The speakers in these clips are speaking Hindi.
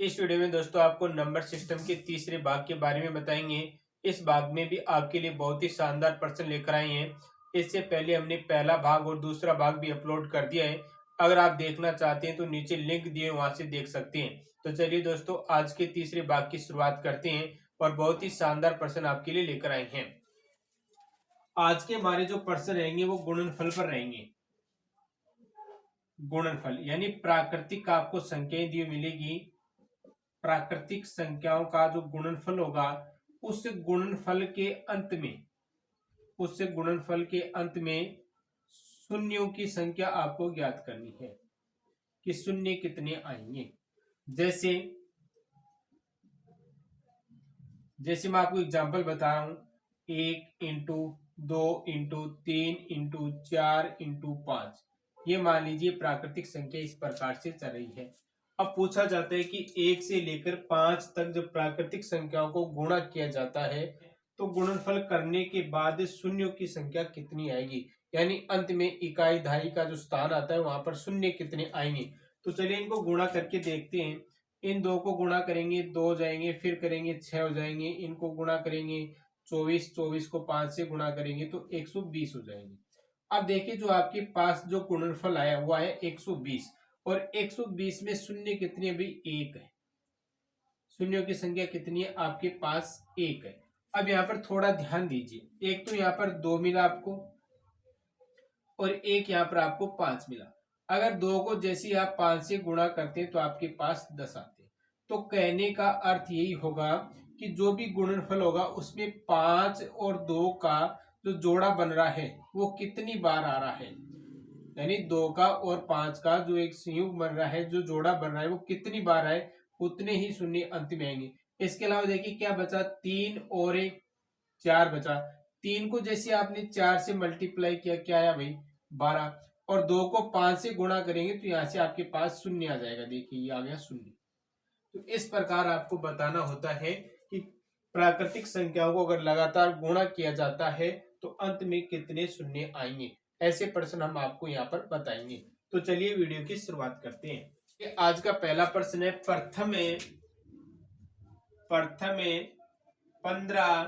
इस वीडियो में दोस्तों आपको नंबर सिस्टम के तीसरे भाग के बारे में बताएंगे। इस भाग में भी आपके लिए बहुत ही शानदार प्रश्न लेकर आए हैं। इससे पहले हमने पहला भाग और दूसरा भाग भी अपलोड कर दिया है। अगर आप देखना चाहते हैं तो नीचे लिंक दिए वहां से देख सकते हैं। तो चलिए दोस्तों आज के तीसरे भाग की शुरुआत करते हैं और बहुत ही शानदार प्रश्न आपके लिए लेकर आए हैं। आज के हमारे जो प्रश्न रहेंगे वो गुणनफल पर रहेंगे। गुणनफल यानी प्राकृतिक आपको संख्याएं दी मिलेगी। प्राकृतिक संख्याओं का जो गुणनफल होगा उस गुणनफल के अंत में शून्यों की संख्या आपको ज्ञात करनी है कि शून्य कितने आएंगे। जैसे जैसे मैं आपको एग्जांपल बता रहा हूं, 1 × 2 × 3 × 4 × 5। ये मान लीजिए प्राकृतिक संख्या इस प्रकार से चल रही है। अब पूछा जाता है कि 1 से लेकर 5 तक जब प्राकृतिक संख्याओं को गुणा किया जाता है तो गुणनफल करने के बाद शून्यों की संख्या कितनी आएगी, यानी अंत में इकाई दहाई का जो स्थान आता है वहां पर शून्य कितने आएंगे। तो चलिए इनको गुणा करके देखते हैं। इन दो को गुणा करेंगे 2 हो जाएंगे, फिर करेंगे 6 हो जाएंगे, इनको गुणा करेंगे 24 को 5 से गुणा करेंगे तो 120 हो जाएंगे। अब देखिए जो आपके पास जो गुणनफल आया वो आया 120 और 120 में शून्य कितनी है भाई, 1 है। शून्यों की संख्या कितनी है आपके पास, 1 है। अब यहाँ पर थोड़ा ध्यान दीजिए, एक तो यहाँ पर 2 मिला आपको और एक यहाँ पर आपको 5 मिला। अगर 2 को जैसे ही आप 5 से गुणा करते हैं तो आपके पास 10 आते हैं। तो कहने का अर्थ यही होगा कि जो भी गुणनफल होगा उसमें 5 और 2 का जो जोड़ा बन रहा है वो कितनी बार आ रहा है, यानी 2 का और 5 का जो एक संयुग बन रहा है, जो जोड़ा बन रहा है वो कितनी बार आए उतने ही शून्य अंत में आएंगे। इसके अलावा देखिए क्या बचा, 3 और 1 4 बचा। 3 को जैसे आपने 4 से मल्टीप्लाई किया, क्या आया भाई 12, और 2 को 5 से गुणा करेंगे तो यहां से आपके पास शून्य आ जाएगा। देखिए ये आ गया शून्य। तो इस प्रकार आपको बताना होता है कि प्राकृतिक संख्याओं को अगर लगातार गुणा किया जाता है तो अंत में कितने शून्य आएंगे। ऐसे प्रश्न हम आपको यहाँ पर बताएंगे। तो चलिए वीडियो की शुरुआत करते हैं। आज का पहला प्रश्न है, प्रथमे 15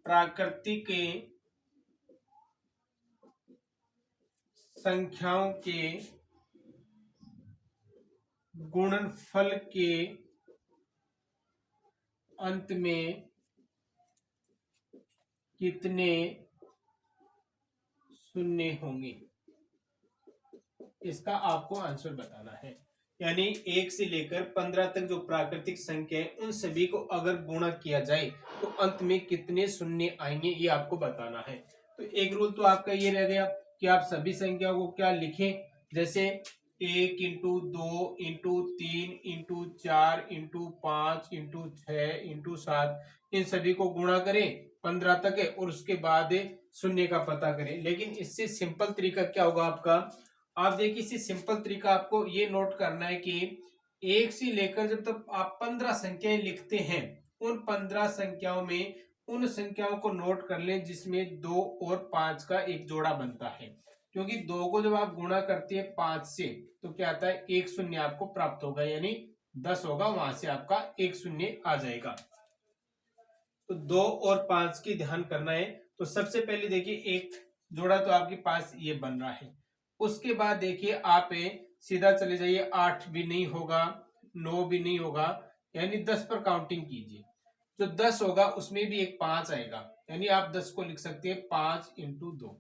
प्राकृतिक संख्याओं के गुणनफल के अंत में कितने शून्य होंगे, इसका आपको आंसर बताना है। यानी 1 से लेकर 15 तक जो प्राकृतिक संख्या है उन सभी को अगर गुणा किया जाए तो अंत में कितने शून्य आएंगे ये आपको बताना है। तो एक रूल तो आपका ये रह गया कि आप सभी संख्याओं को क्या लिखें, जैसे 1 × 2 × 3 × 4 × 5 × 6 × 7 इन सभी को गुणा करें 15 तक है और उसके बाद शून्य का पता करें। लेकिन इससे सिंपल तरीका क्या होगा आपका, आप देखिए इससे सिंपल तरीका आपको ये नोट करना है कि 1 से लेकर जब तक आप 15 संख्याएं लिखते हैं उन 15 संख्याओं में उन संख्याओं को नोट कर लें जिसमें 2 और 5 का एक जोड़ा बनता है। क्योंकि 2 को जब आप गुणा करते हैं 5 से तो क्या आता है, एक शून्य आपको प्राप्त होगा, यानी 10 होगा, वहां से आपका एक शून्य आ जाएगा। तो 2 और 5 की ध्यान करना है। तो सबसे पहले देखिए एक जोड़ा तो आपके पास ये बन रहा है। उसके बाद देखिए आप सीधा चले जाइए, 8 भी नहीं होगा, 9 भी नहीं होगा, यानी 10 पर काउंटिंग कीजिए। जो 10 होगा उसमें भी एक 5 आएगा, यानी आप 10 को लिख सकते हैं 5 × 2,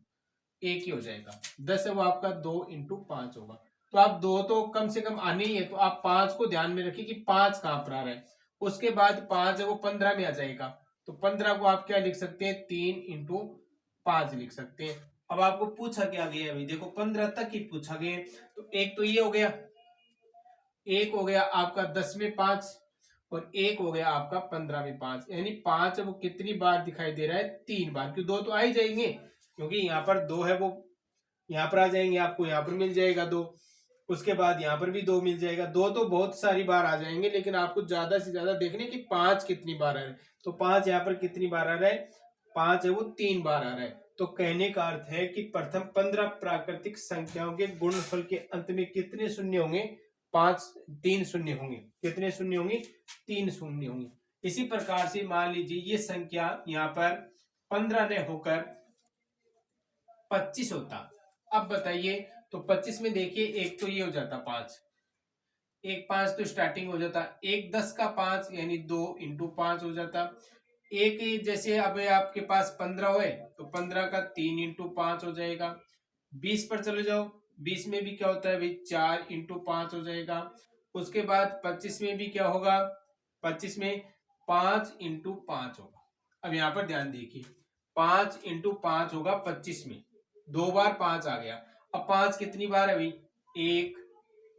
एक ही हो जाएगा। 10 है वो आपका 2 × 5 होगा। तो आप 2 तो कम से कम आने ही है, तो आप 5 को ध्यान में रखिए कि 5 कहां पर आ रहा है। उसके बाद 5 है वो 15 में आ जाएगा, तो 15 को आप क्या लिख सकते हैं, 3 × 5 लिख सकते हैं। अब आपको पूछा क्या गया, अभी देखो 15 तक ही पूछा गया। तो एक तो ये हो गया, एक हो गया आपका 10 में 5 और एक हो गया आपका 15 में 5, यानी 5 वो कितनी बार दिखाई दे रहा है, 3 बार। क्यों, 2 तो आ ही जाएंगे, क्योंकि यहाँ पर 2 है वो यहाँ पर आ जाएंगे, आपको यहाँ पर मिल जाएगा 2, उसके बाद यहाँ पर भी 2 मिल जाएगा। 2 तो बहुत सारी बार आ जाएंगे, लेकिन आपको ज्यादा से ज्यादा देखने की 5 कितनी बार आ रहा है। तो 5 यहाँ पर कितनी बार आ रहा है, 5 है वो 3 बार आ रहा है। तो कहने का अर्थ है कि प्रथम 15 प्राकृतिक संख्याओं के गुणनफल के अंत में कितने शून्य होंगे, तीन शून्य होंगे। कितने शून्य होंगे? 3 शून्य होंगे। इसी प्रकार से मान लीजिए ये संख्या यहाँ पर 15 ने होकर 25 होता। अब बताइए, तो 25 में देखिए एक तो ये हो जाता 5, एक 5 तो स्टार्टिंग हो जाता, एक 10 का 5 यानी 2 इंटू 5 हो जाता। एक जैसे अब आपके पास 15 है तो 15 का 3 इंटू 5 हो जाएगा। 20 पर चले जाओ, 20 में भी क्या होता है भाई, 4 इंटू 5 हो जाएगा। उसके बाद 25 में भी क्या होगा, 25 में 5 इंटू 5 होगा। अब यहाँ पर ध्यान देखिए, 5 इंटू 5 होगा 25 में, 2 बार 5 आ गया। अब 5 कितनी बार है भाई, 1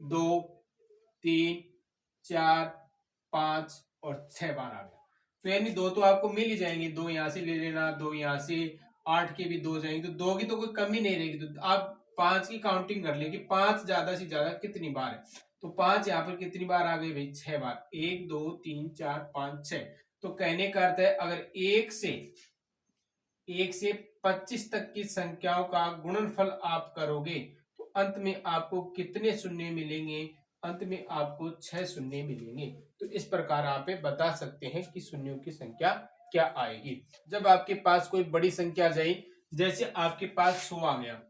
2 3 4 5 और 6 बार आ गया। तो यानी 2 तो आपको मिल ही जाएंगे, 2 यहां से ले लेना, 2 यहां से, 8 के भी 2 जाएंगे, तो 2 की तो कोई कमी नहीं रहेगी। तो आप 5 की काउंटिंग कर ले कि 5 ज्यादा से ज्यादा कितनी बार है। तो 5 यहाँ पर कितनी बार आ गई भाई, 6 बार, 1 2 3 4 5 6। तो कहने का अर्थ है अगर 1 से 25 तक की संख्याओं का गुणनफल आप करोगे तो अंत में आपको कितने शून्य मिलेंगे, अंत में आपको 6 शून्य मिलेंगे। तो इस प्रकार आप बता सकते हैं कि शून्यों की संख्या क्या आएगी। जब आपके पास कोई बड़ी संख्या आ जाए, जैसे आपके पास 100 आ गया,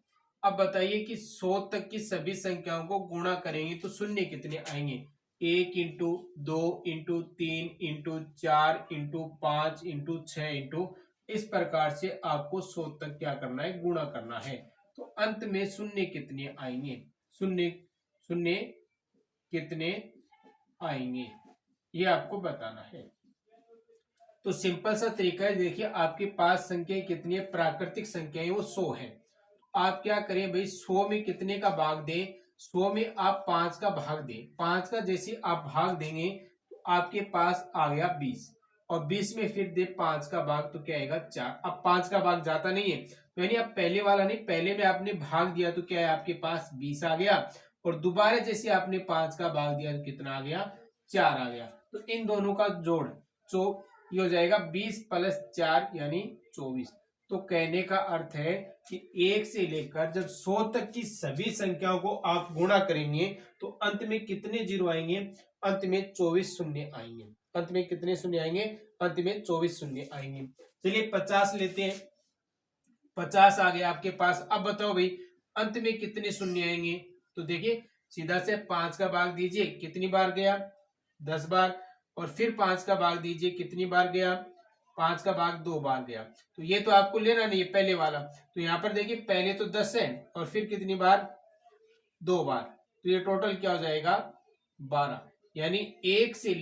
अब बताइए कि 100 तक की सभी संख्याओं को गुणा करेंगे तो शून्य कितने आएंगे, 1 into 2 into 3 into 4 into 5 into 6 into, इस प्रकार से आपको 100 तक क्या करना है, गुणा करना है। तो अंत में शून्य कितने आएंगे, शून्य शून्य कितने आएंगे, ये आपको बताना है। तो सिंपल सा तरीका है, देखिए आपके पास संख्या कितनी है, प्राकृतिक संख्याएं वो 100 है। आप क्या करें भाई, 100 में कितने का भाग दें, 100 में आप 5 का भाग दें। 5 का जैसे आप भाग देंगे तो आपके पास आ गया 20, और 20 में फिर दे 5 का भाग तो क्या आएगा, 4। अब 5 का भाग जाता नहीं है, तो यानी अब पहले वाला नहीं, पहले में आपने भाग दिया तो क्या है, आपके पास 20 आ गया, और दोबारा जैसे आपने 5 का भाग दिया तो कितना आ गया, 4 आ गया। तो इन दोनों का जोड़ ये हो जाएगा 20 प्लस 4 यानी 24। तो कहने का अर्थ है कि 1 से लेकर जब 100 तक की सभी संख्याओं को आप गुणा करेंगे तो अंत में कितने जीरो आएंगे, अंत में 24 शून्य आएंगे। अंत में कितने शून्य आएंगे, अंत में 24 शून्य आएंगे। चलिए 50 लेते हैं, 50 आ गया आपके पास। अब बताओ भाई अंत में कितने शून्य आएंगे, तो देखिए सीधा से 5 का भाग दीजिए, कितनी बार गया, 10 बार, और फिर 5 का भाग दीजिए, कितनी बार गया, 5 का भाग 2 बार गया। तो ये तो आपको लेना नहीं है पहले वाला, तो यहाँ पर देखिए पहले तो 10 है और फिर कितनी बार, 2 बार, तो ये टोटल क्या हो जाएगा, 12। यानी 1 से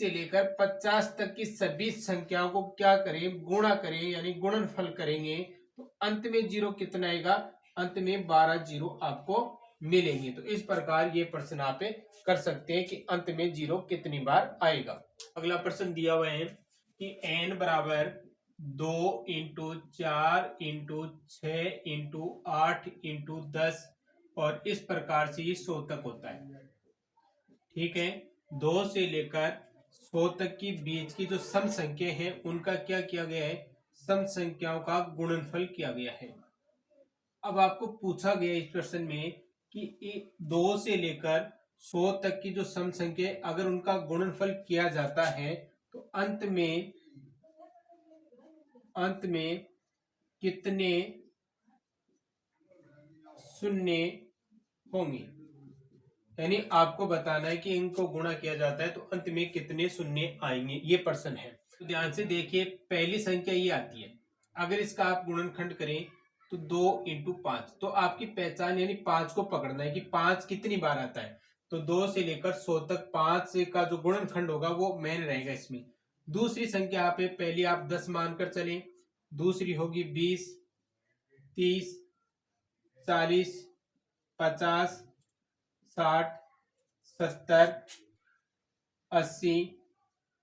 लेकर 50 तक की सभी संख्याओं को क्या करें, गुणा करें, यानी गुणनफल करेंगे तो अंत में जीरो कितना आएगा, अंत में 12 जीरो आपको मिलेंगे। तो इस प्रकार ये प्रश्न आप कर सकते हैं कि अंत में जीरो कितनी बार आएगा। अगला प्रश्न दिया हुआ है कि n बराबर 2 इंटू 4 इंटू 6 इंटू 8 इंटू 10 और इस प्रकार से ये 100 तक होता है। ठीक है, 2 से लेकर 100 तक की बीच की जो सम संख्या है उनका क्या किया गया है, सम संख्याओं का गुणनफल किया गया है। अब आपको पूछा गया इस प्रश्न में कि 2 से लेकर 100 तक की जो सम संख्या अगर उनका गुणनफल किया जाता है तो अंत में कितने शून्य होंगे, यानी आपको बताना है कि इनको गुणा किया जाता है तो अंत में कितने शून्य आएंगे, ये प्रश्न है। तो ध्यान से देखिए, पहली संख्या ये आती है, अगर इसका आप गुणनखंड करें तो 2 इंटू 5, तो आपकी पहचान यानी 5 को पकड़ना है कि 5 कितनी बार आता है। तो 2 से लेकर 100 तक 5 का जो गुणनखंड होगा वो मेन रहेगा इसमें। दूसरी संख्या आप पहली आप 10 मानकर चलें, दूसरी होगी 20 30 40 50 60 70 80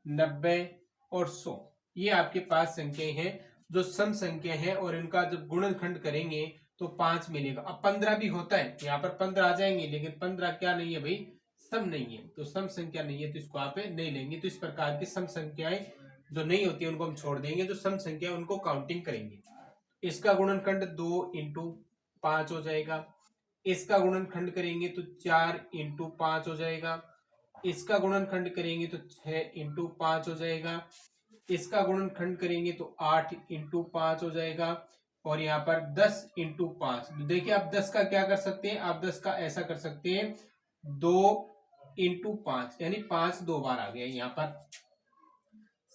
90 और 100, ये आपके पास संख्याएं हैं जो सम संख्या है और इनका जब गुणनखंड करेंगे तो 5 मिलेगा। अब 15 भी होता है, यहाँ पर 15 आ जाएंगे, लेकिन 15 क्या नहीं है भाई, सम नहीं है, तो सम संख्या नहीं है तो इसको आप नहीं लेंगे। तो इस प्रकार की सम संख्याएं जो नहीं होती है उनको हम छोड़ देंगे, जो सम संख्या उनको काउंटिंग करेंगे। इसका गुणनखंड 2 इंटू 5 हो जाएगा, इसका गुणनखंड करेंगे तो 4 × 5 हो जाएगा। इसका गुणनखंड करेंगे तो 6 × 5 हो जाएगा। इसका गुणनखंड करेंगे तो 8 × 5 हो जाएगा। और यहाँ पर 10 × 5, देखिए आप 10 का क्या कर सकते हैं, आप 10 का ऐसा कर सकते हैं 2 × 5, यानी 5 दो बार आ गया यहाँ पर।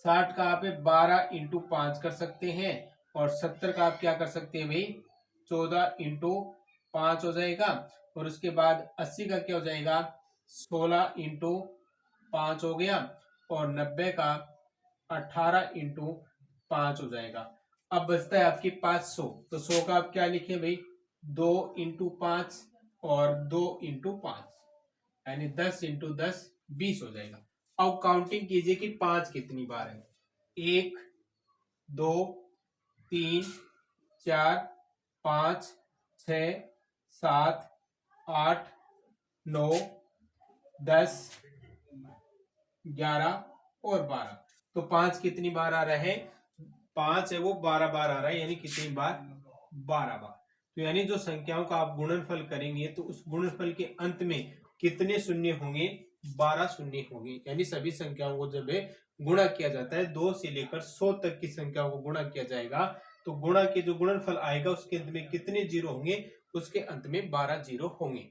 60 का आप 12 × 5 कर सकते हैं। और 70 का आप क्या कर सकते हैं भाई, 14 × 5 हो जाएगा। और उसके बाद 80 का क्या हो जाएगा, 16 × 5 हो गया। और 90 का 18 × 5 हो जाएगा। अब बचता है आपके पास 100, तो 100 का आप क्या लिखे भाई, 2 × 5 और 2 × 5, यानी 10 × 10 20 हो जाएगा। अब काउंटिंग कीजिए कि 5 कितनी बार है। 1 2 3 4 5 6 7 8 9 10 11 और 12। तो 5 कितनी बार आ रहा है, 5 है वो 12 बार आ रहा है, यानी कितनी बार, 12 बार। तो यानी जो संख्याओं का आप गुणनफल करेंगे तो उस गुणनफल के अंत में कितने शून्य होंगे, 12 शून्य होंगे। यानी सभी संख्याओं को जब गुणा किया जाता है, 2 से लेकर 100 तक की संख्याओं को गुणा किया जाएगा, तो गुणा के जो गुणनफल आएगा उसके अंत में कितने जीरो होंगे, उसके अंत में 12 जीरो होंगे।